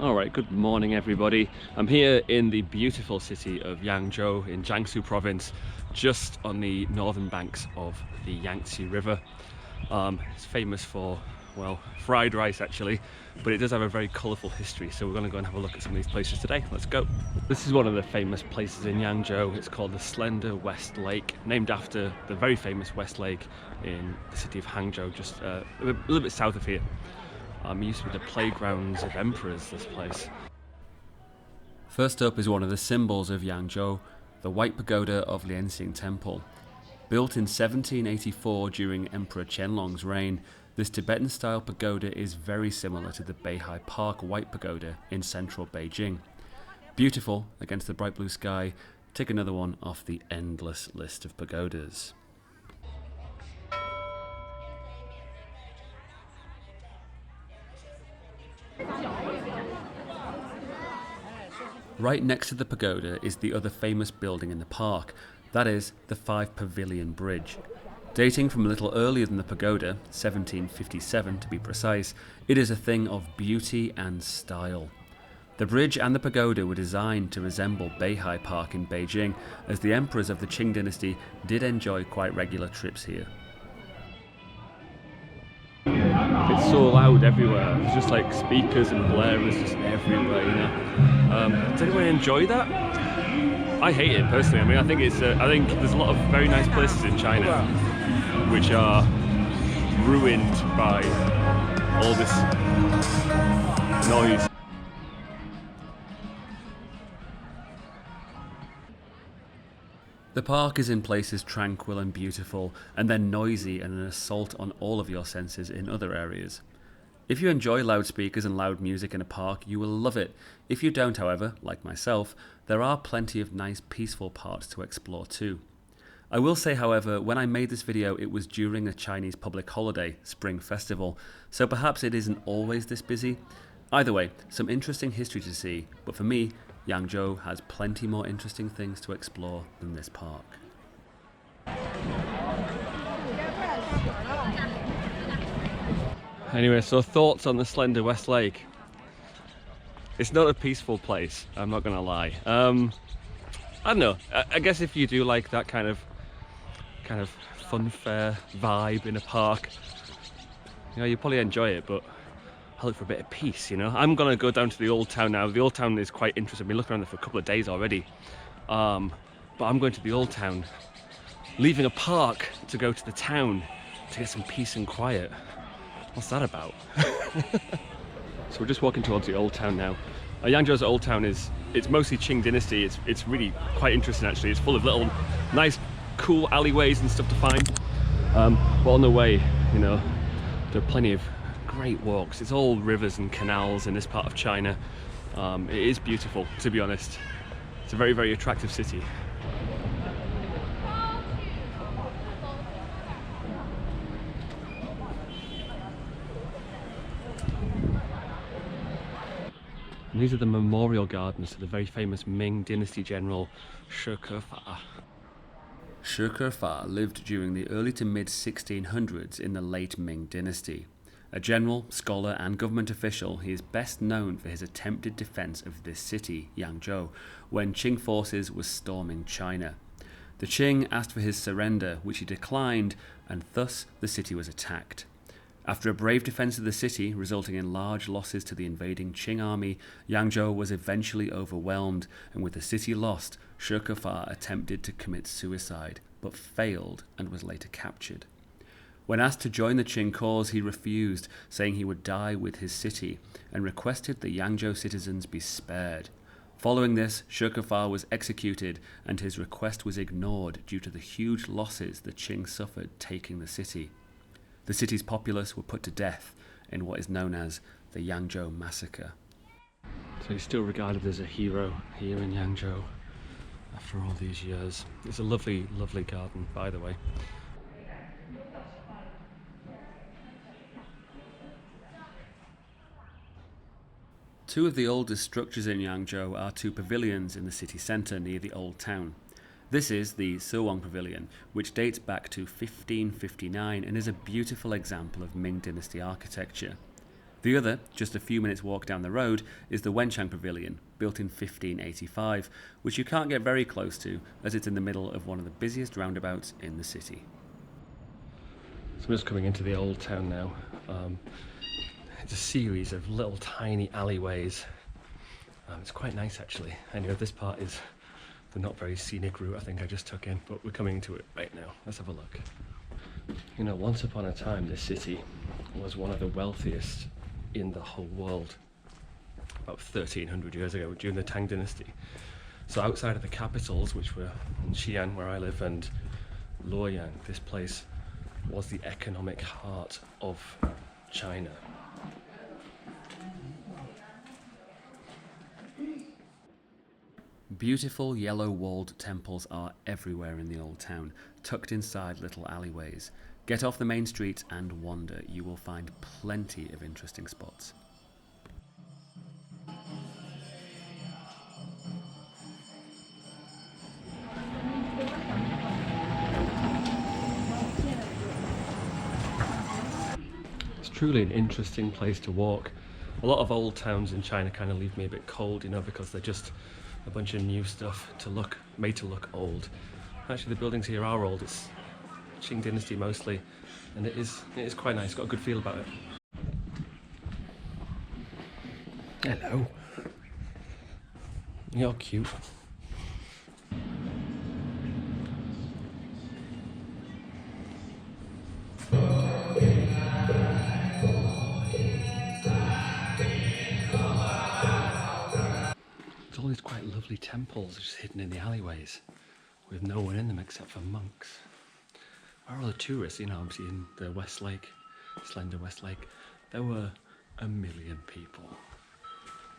Alright, good morning everybody. I'm here in the beautiful city of Yangzhou in Jiangsu Province, just on the northern banks of the Yangtze River. It's famous for, well, fried rice actually, but it does have a very colourful history, so we're going to go and have a look at some of these places today. Let's go. This is one of the famous places in Yangzhou. It's called the Slender West Lake, named after the very famous West Lake in the city of Hangzhou, just a little bit south of here. It used to be the playgrounds of emperors, this place. First up is one of the symbols of Yangzhou, the White Pagoda of Lianxing Temple. Built in 1784 during Emperor Qianlong's reign, this Tibetan-style pagoda is very similar to the Beihai Park White Pagoda in central Beijing. Beautiful against the bright blue sky, take another one off the endless list of pagodas. Right next to the pagoda is the other famous building in the park, that is the Five Pavilion Bridge. Dating from a little earlier than the pagoda, 1757 to be precise, it is a thing of beauty and style. The bridge and the pagoda were designed to resemble Beihai Park in Beijing, as the emperors of the Qing dynasty did enjoy quite regular trips here. It's so loud everywhere. It's just like speakers and blares just everywhere, you know. Does anyone enjoy that? I hate it personally. I mean, I think there's a lot of very nice places in China which are ruined by all this noise. The park is in places tranquil and beautiful, and then noisy and an assault on all of your senses in other areas. If you enjoy loudspeakers and loud music in a park, you will love it. If you don't, however, like myself, there are plenty of nice peaceful parts to explore too. I will say, however, when I made this video, it was during a Chinese public holiday, Spring Festival, so perhaps it isn't always this busy. Either way, some interesting history to see, but for me, Yangzhou has plenty more interesting things to explore than this park. Anyway, so thoughts on the Slender West Lake. It's not a peaceful place, I'm not gonna lie. I don't know, I guess if you do like that kind of fun fair vibe in a park, you know, you probably enjoy it, but I look for a bit of peace, you know. I'm gonna go down to the old town now. The old town is quite interesting. I've been looking around there for a couple of days already. But I'm going to the old town, leaving a park to go to the town to get some peace and quiet. What's that about? So we're just walking towards the old town now. Yangzhou's old town it's mostly Qing dynasty. It's really quite interesting actually. It's full of little nice cool alleyways and stuff to find. But on the way, you know, there are plenty of great walks. It's all rivers and canals in this part of China. It is beautiful, to be honest. It's a very, very attractive city. And these are the memorial gardens to the very famous Ming Dynasty general Shi Kefa. Shi Kefa lived during the early to mid 1600s in the late Ming Dynasty. A general, scholar and government official, he is best known for his attempted defense of this city, Yangzhou, when Qing forces were storming China. The Qing asked for his surrender, which he declined, and thus the city was attacked. After a brave defense of the city, resulting in large losses to the invading Qing army, Yangzhou was eventually overwhelmed, and with the city lost, Shi Kefa attempted to commit suicide, but failed and was later captured. When asked to join the Qing cause, he refused, saying he would die with his city, and requested the Yangzhou citizens be spared. Following this, Shi Kefa was executed, and his request was ignored due to the huge losses the Qing suffered taking the city. The city's populace were put to death in what is known as the Yangzhou Massacre. So he's still regarded as a hero here in Yangzhou after all these years. It's a lovely, lovely garden, by the way. Two of the oldest structures in Yangzhou are two pavilions in the city centre near the old town. This is the Sewang Pavilion, which dates back to 1559 and is a beautiful example of Ming Dynasty architecture. The other, just a few minutes walk down the road, is the Wenchang Pavilion, built in 1585, which you can't get very close to as it's in the middle of one of the busiest roundabouts in the city. So I'm just coming into the old town now. It's a series of little tiny alleyways. It's quite nice actually. Anyway, this part is the not very scenic route I think I just took in, but we're coming into it right now. Let's have a look. You know, once upon a time this city was one of the wealthiest in the whole world, about 1300 years ago during the Tang Dynasty. So outside of the capitals, which were in Xi'an where I live and Luoyang, this place was the economic heart of China. Beautiful yellow-walled temples are everywhere in the old town, tucked inside little alleyways. Get off the main street and wander. You will find plenty of interesting spots. It's truly an interesting place to walk. A lot of old towns in China kind of leave me a bit cold, you know, because they're just a bunch of new stuff made to look old. Actually, the buildings here are old. It's Qing Dynasty mostly, and it is quite nice. Got a good feel about it. Hello. You're cute. There's all these quite lovely temples just hidden in the alleyways with no one in them except for monks. Where are all the tourists? You know, obviously in the West Lake, Slender West Lake, there were 1 million people.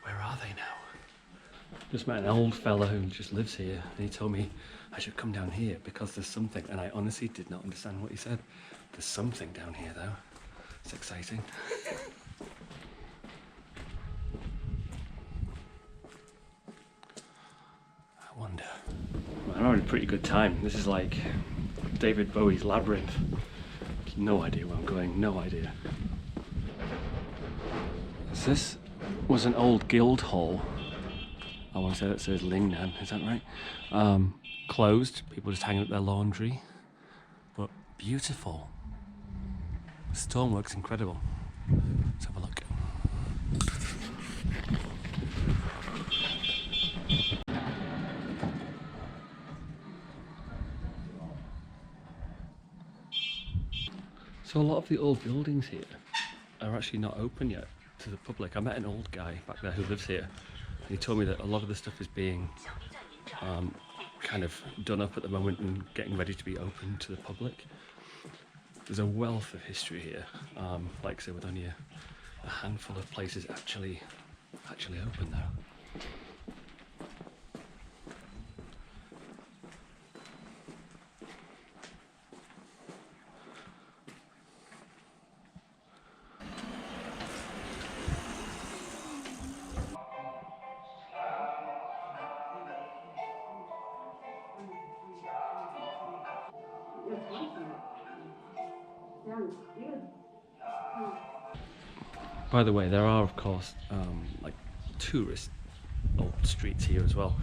Where are they now? Just met an old fella who just lives here, and he told me I should come down here because there's something, and I honestly did not understand what he said. There's something down here though. It's exciting. I wonder. I'm having a pretty good time. This is like David Bowie's Labyrinth. No idea where I'm going, no idea. So this was an old guild hall. I want to say that says Lingnan, is that right? Closed, people just hanging up their laundry. But beautiful. The stonework's incredible. Let's have a look. So a lot of the old buildings here are actually not open yet to the public. I met an old guy back there who lives here, and he told me that a lot of the stuff is being kind of done up at the moment and getting ready to be open to the public. There's a wealth of history here, like I said, with only a handful of places actually open though. By the way, there are of course like tourist old streets here as well,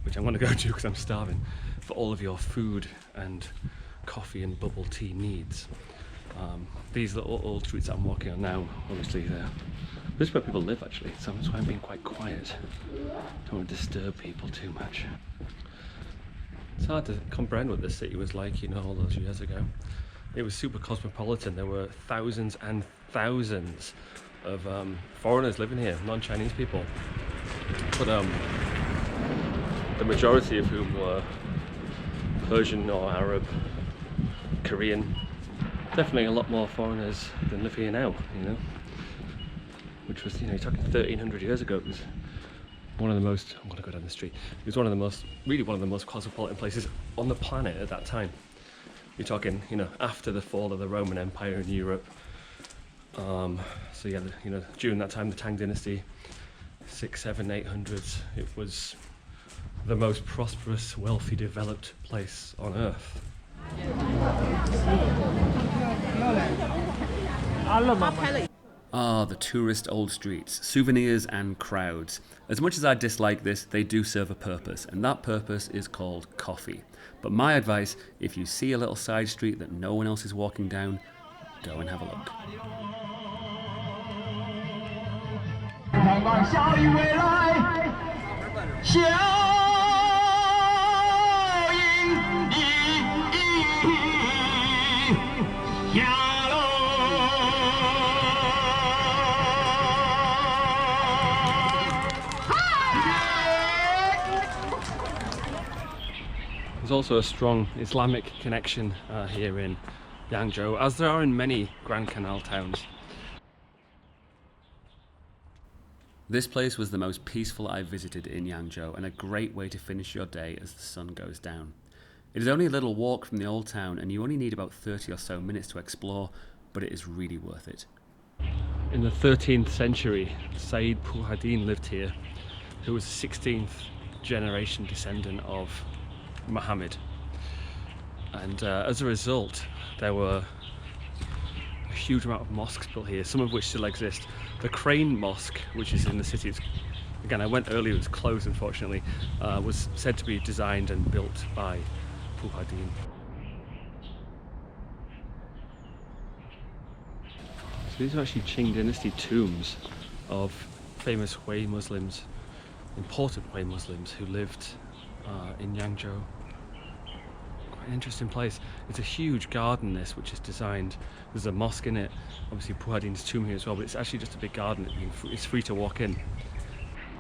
which I'm going to go to because I'm starving, for all of your food and coffee and bubble tea needs. These little old streets that I'm walking on now, obviously this is where people live actually, so that's why I'm being quite quiet. Don't want to disturb people too much. It's hard to comprehend what this city was like, you know, all those years ago. It was super cosmopolitan. There were thousands and thousands of foreigners living here, non-Chinese people. But the majority of whom were Persian or Arab, Korean. Definitely a lot more foreigners than live here now, you know. Which was, you know, you're talking 1300 years ago. It was one of the most, I'm going to go down the street. It was one of the most, really one of the most cosmopolitan places on the planet at that time. You're talking, you know, after the fall of the Roman Empire in Europe. So yeah, you know, during that time, the Tang Dynasty, 600s, 700s, 800s, it was the most prosperous, wealthy, developed place on earth. Ah, the tourist old streets, souvenirs and crowds. As much as I dislike this, they do serve a purpose, and that purpose is called coffee. But my advice, if you see a little side street that no one else is walking down, go and have a look. There's also a strong Islamic connection here in Yangzhou, as there are in many Grand Canal towns. This place was the most peaceful I visited in Yangzhou, and a great way to finish your day as the sun goes down. It is only a little walk from the old town, and you only need about 30 or so minutes to explore, but it is really worth it. In the 13th century, Sayyid Purhadin lived here, who was a 16th generation descendant of Muhammad, and as a result there were a huge amount of mosques built here, some of which still exist. The Crane Mosque, which is in the city, again I went earlier, it was closed unfortunately, was said to be designed and built by Purhadin. So these are actually Qing dynasty tombs of famous Hui Muslims, important Hui Muslims who lived in Yangzhou. Quite an interesting place. It's a huge garden, this, which is designed. There's a mosque in it, obviously Purhadin's tomb here as well, but it's actually just a big garden. It's free to walk in.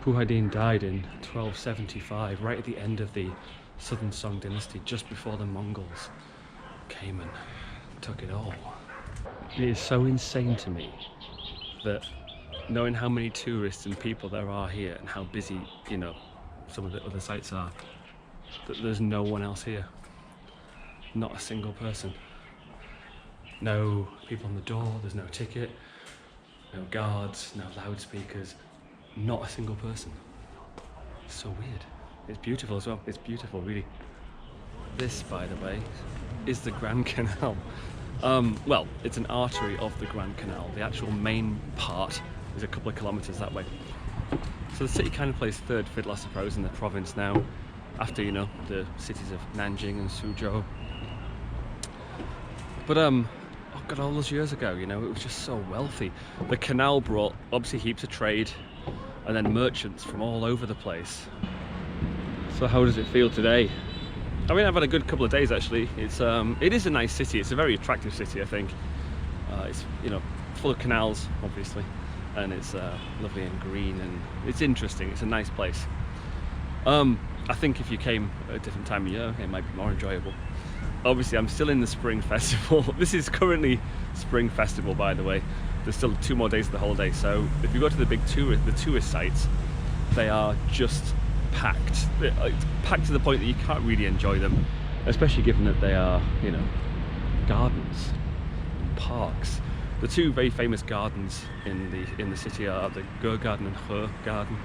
Purhadin died in 1275, right at the end of the Southern Song dynasty, just before the Mongols came and took it all. It is so insane to me that, knowing how many tourists and people there are here and how busy, you know, some of the other sites are, that there's no one else here. Not a single person. No people on the door, there's no ticket, no guards, no loudspeakers, not a single person. It's so weird. It's beautiful as well, it's beautiful really. This, by the way, is the Grand Canal. Well, it's an artery of the Grand Canal. The actual main part is a couple of kilometres that way. So the city kind of plays third fiddle, I suppose, in the province now, after, you know, the cities of Nanjing and Suzhou. But oh God, all those years ago, you know, it was just so wealthy. The canal brought obviously heaps of trade, and then merchants from all over the place. So how does it feel today? I mean, I've had a good couple of days actually. It is a nice city. It's a very attractive city, I think. It's, you know, full of canals, obviously, and it's lovely and green, and it's interesting. It's a nice place. I think if you came at a different time of year, it might be more enjoyable. Obviously, I'm still in the Spring Festival. This is currently Spring Festival, by the way. There's still 2 more days of the holiday, so if you go to the big tourist sites, they are just packed. It's packed to the point that you can't really enjoy them, especially given that they are, you know, gardens and parks. The 2 very famous gardens in the city are the Ge Garden and He Garden.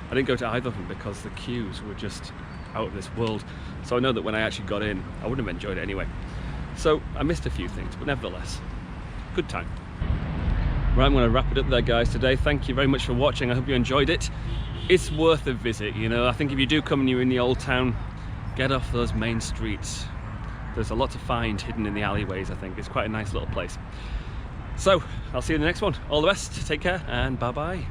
I didn't go to either of them because the queues were just out of this world. So I know that when I actually got in, I wouldn't have enjoyed it anyway. So I missed a few things, but nevertheless, good time. Right, I'm going to wrap it up there, guys, today. Thank you very much for watching. I hope you enjoyed it. It's worth a visit, you know. I think if you do come and you're in the old town, get off those main streets. There's a lot to find hidden in the alleyways, I think. It's quite a nice little place. So, I'll see you in the next one. All the best, take care, and bye-bye.